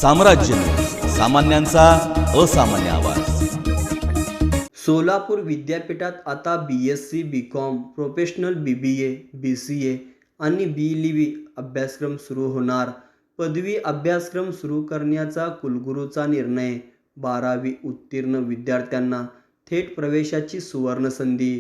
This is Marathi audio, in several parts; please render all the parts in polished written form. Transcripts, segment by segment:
साम्राज्य न्यूज, सामान्यांचा असामान्य आवाज। सोलापूर विद्यापीठात आता BSc BCom professional BBA BCA आणि BLB अभ्यासक्रम सुरू होणार। पदवी अभ्यासक्रम सुरू करण्याचा कुलगुरूचा निर्णय। 12वी उत्तीर्ण विद्यार्थ्यांना थेट प्रवेशाची सुवर्ण संधी।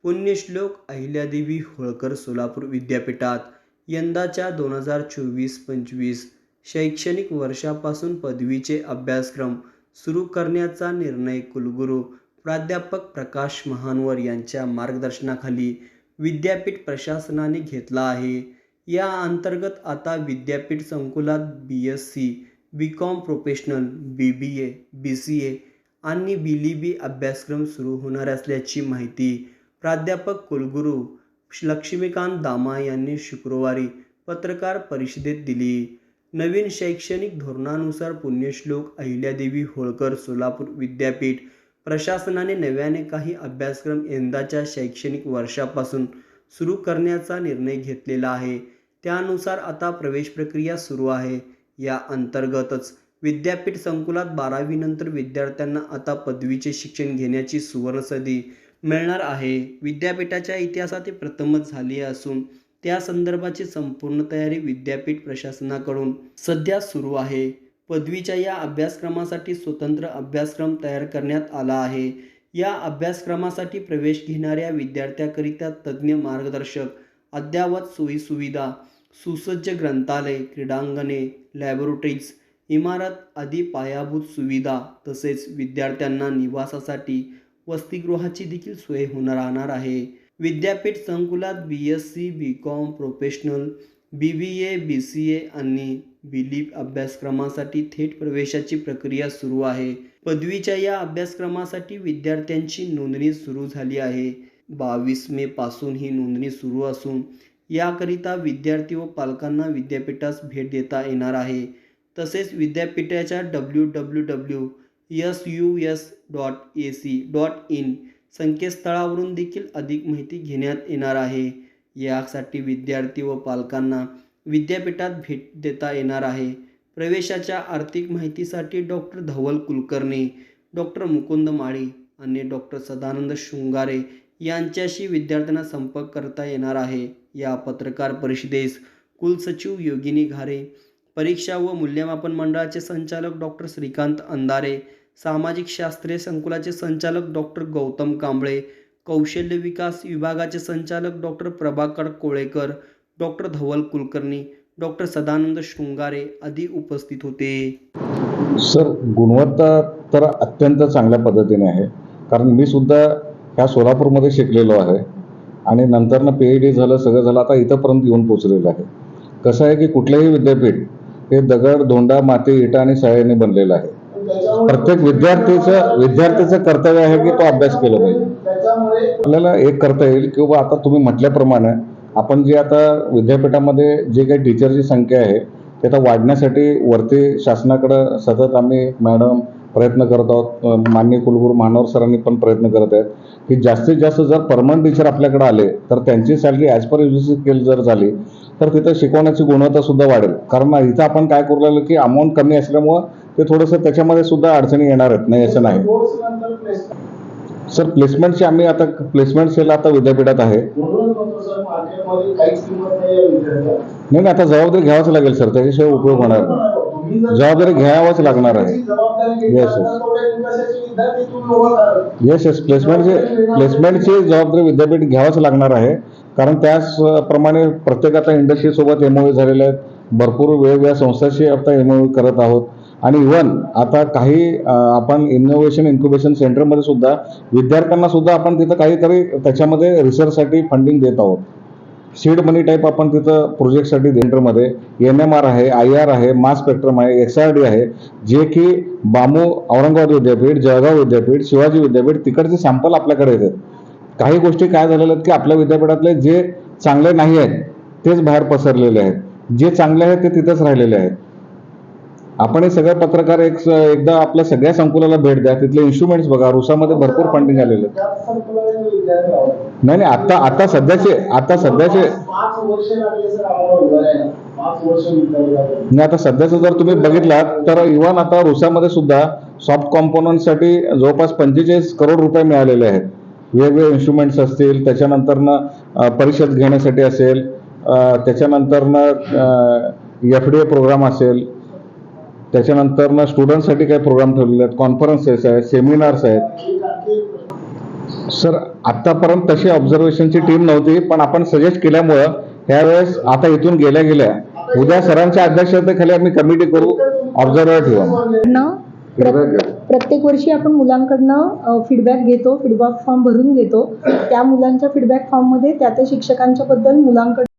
पुण्यश्लोक अहिल्यादेवी होळकर सोलापूर विद्यापीठात यंदाच्या 2024-25 शैक्षणिक वर्षापासून पदवीचे अभ्यासक्रम सुरू करण्याचा निर्णय कुलगुरू प्राध्यापक प्रकाश महानवर यांच्या मार्गदर्शनाखाली विद्यापीठ प्रशासनाने घेतला आहे। या अंतर्गत आता विद्यापीठ संकुलात BSc BCom professional BBA BCA आणि BLB अभ्यासक्रम सुरू होणार असल्याची माहिती प्राध्यापक कुलगुरू लक्ष्मीकांत दामा यांनी शुक्रवारी पत्रकार परिषदेत दिली। नवीन शैक्षणिक धोरणानुसार पुण्यश्लोक अहिल्यादेवी होळकर सोलापूर विद्यापीठ प्रशासनाने नव्याने काही अभ्यासक्रम यंदाच्या शैक्षणिक वर्षापासून सुरू करण्याचा निर्णय घेतलेला आहे। त्यानुसार आता प्रवेश प्रक्रिया सुरू आहे। या अंतर्गतच विद्यापीठ संकुलात 12वी नंतर विद्यार्थ्यांना आता पदवीचे शिक्षण घेण्याची सुवर्ण संधी मिळणार आहे। विद्यापीठाच्या इतिहासात हे प्रथमच झाले असून त्या संदर्भाची संपूर्ण तयारी विद्यापीठ प्रशासनाकडून सध्या सुरू आहे। पदवीच्या या अभ्यासक्रमासाठी स्वतंत्र अभ्यासक्रम तयार करण्यात आला आहे। या अभ्यासक्रमासाठी प्रवेश घेणाऱ्या विद्यार्थ्यांकरिता तज्ज्ञ मार्गदर्शक, अद्ययावत सोयीसुविधा, सुसज्ज ग्रंथालय, क्रीडांगणे, लॅबोरेटरीज, इमारत आदी पायाभूत सुविधा तसेच विद्यार्थ्यांना निवासासाठी वसतिगृहाची देखील सोय राहणार आहे। विद्यापीठ संकुलात BSc BCom professional BBA BCA आणि BLB अभ्यासक्रमासाठी थेट प्रवेशाची प्रक्रिया सुरू आहे। पदवीच्या या अभ्यासक्रमासाठी विद्यार्थ्यांची नोंदणी सुरू झाली आहे। 22 मे पासून ही नोंदणी सुरू असून याकरिता विद्यार्थी व पालकांना विद्यापीठास भेट देता येणार आहे। तसेच विद्यापीठाच्या www.sus.ac.in संकेतस्थळावरून देखील अधिक माहिती घेण्यात येणार आहे। यासाठी विद्यार्थी व पालकांना विद्यापीठात भेट देता येणार आहे। प्रवेशाच्या आर्थिक माहितीसाठी डॉक्टर धवल कुलकर्णी, डॉक्टर मुकुंद माळी आणि डॉक्टर सदानंद शृंगारे यांच्याशी विद्यार्थ्यांना संपर्क करता येणार आहे। या पत्रकार परिषदेस कुलसचिव योगिनी घारे, परीक्षा व मूल्यमापन मंडळाचे संचालक डॉक्टर श्रीकांत अंधारे, सामाजिक शास्त्रे संकुलाचे संचालक डॉक्टर गौतम कांबळे, कौशल्य विकास विभागाचे संचालक डॉक्टर प्रभाकर कोळेकर, डॉक्टर धवल कुलकर्णी, डॉक्टर सदानंद शृंगारे आदी उपस्थित होते। सर, गुणवत्ता तर अत्यंत चांगल्या पद्धतीने आहे, कारण मी सुद्धा ह्या सोलापूरमध्ये शिकलेलो आहे आणि नंतरनं PhD झालं, सगळं झालं, आता इथंपर्यंत येऊन पोचलेलं आहे। कसं आहे की कुठलंही विद्यापीठ हे दगड, धोंडा, माती, इटा आणि सळ्याने बनलेलं आहे। प्रत्येक विद्यार्थीचं कर्तव्य आहे की तो अभ्यास केला पाहिजे। आपल्याला एक करता येईल की बाबा आता तुम्ही म्हटल्याप्रमाणे आपण जे आता विद्यापीठामध्ये जे काही टीचरची संख्या आहे ते आता वाढण्यासाठी वरती शासनाकडे सतत आम्ही मॅडम प्रयत्न करत आहोत। माननीय कुलगुरू महानवर सरांनी पण प्रयत्न करत आहेत की जास्तीत जास्त जर परमनंट टीचर आपल्याकडे आले तर त्यांची salary as per UGC scale जर झाली तर तिथं शिकवण्याची गुणवत्ता सुद्धा वाढेल। कारण इथं आपण काय करू लागलो की अमाऊंट कमी असल्यामुळं ते थोडंसं त्याच्यामध्ये सुद्धा अडचणी येणार आहेत, नाही असं नाही। सर, प्लेसमेंटची आम्ही आता प्लेसमेंट सेल आता विद्यापीठात आहे। नाही, आता जबाबदारी घ्यावंच लागेल सर, त्याच्याशिवाय उपयोग होणार नाही। जबाबदारी घ्यावंच लागणार आहे। येस प्लेसमेंटची जबाबदारी विद्यापीठ घ्यावंच लागणार आहे, कारण त्याचप्रमाणे प्रत्येकाचा इंडस्ट्रीसोबत MOU झालेले आहेत, भरपूर वेगवेगळ्या संस्थांशी आता MOU करत आहोत आणि इव्हन आता काही आपण इनोव्हेशन इन्क्युबेशन सेंटरमध्ये सुद्धा विद्यार्थ्यांना सुद्धा आपण तिथं काहीतरी त्याच्यामध्ये रिसर्चसाठी फंडिंग देत आहोत। सीड मनी टाईप आपण तिथं प्रोजेक्टसाठी सेंटरमध्ये NMR आहे, IR आहे, मास स्पेक्ट्रम आहे, XRD आहे, जे की बामू औरंगाबाद विद्यापीठ, जळगाव विद्यापीठ, शिवाजी विद्यापीठ तिकडचे सॅम्पल आपल्याकडे येतात। काही गोष्टी काय झालेल्या आहेत की आपल्या विद्यापीठातले जे चांगले नाही आहेत तेच बाहेर पसरलेले आहेत, जे चांगले आहेत ते तिथंच राहिलेले आहेत। आपण हे सगळे पत्रकार एकदा आपल्या सगळ्या संकुलाला भेट द्या, तिथले इन्स्ट्रुमेंट्स बघा, रुसामध्ये भरपूर फंडिंग आलेलं आहे। नाही, आता सध्याचे 5 वर्ष लागले सर आम्हाला उभारायला। नाही, आता सध्याचं जर तुम्ही बघितलात तर इव्हन आता रुसामध्ये सुद्धा सॉफ्ट कॉम्पोनंटसाठी जवळपास 45 करोड रुपये मिळालेले आहेत. वेगवेगळे इन्स्ट्रुमेंट्स असतील, त्याच्यानंतरनं परिषद घेण्यासाठी असेल, त्याच्यानंतरनं FDA प्रोग्राम असेल, त्याच्यानंतरनं स्टुडंटसाठी काही प्रोग्राम ठेवलेले आहेत, कॉन्फरन्सेस आहेत, सेमिनार्स आहेत. सर आत्तापर्यंत तशी ऑब्झर्वेशनची टीम नव्हती, पण आपण सजेस्ट केल्यामुळं ह्यावेळेस आता इथून गेल्या गेल्या उद्या सरांच्या अध्यक्षतेखाली आम्ही कमिटी करू, ऑब्झर्वर ठेवू. प्रत्येक वर्षी आपण मुलांकडनं फीडबॅक घेतो, फीडबॅक फॉर्म भरून घेतो. त्या मुलांच्या फीडबॅक फॉर्ममध्ये त्या शिक्षकांच्या बद्दल मुलांकडे